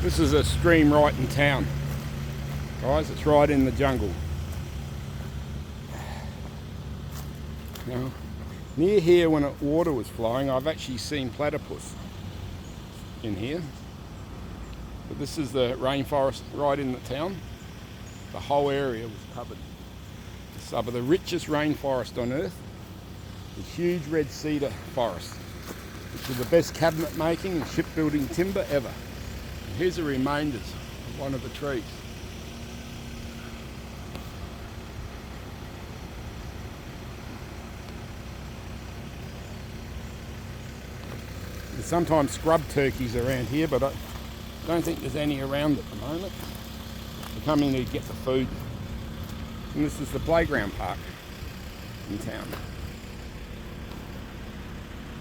This is a stream right in town, guys. It's right in the jungle. Now, near here when water was flowing, I've actually seen platypus in here. But this is the rainforest right in the town. The whole area was covered. It's some of the richest rainforest on earth. The huge red cedar forest, which is the best cabinet making and shipbuilding timber ever. And here's the remainders of one of the trees. There's sometimes scrub turkeys around here, but I don't think there's any around at the moment. They're coming to get the food. And this is the playground park in town.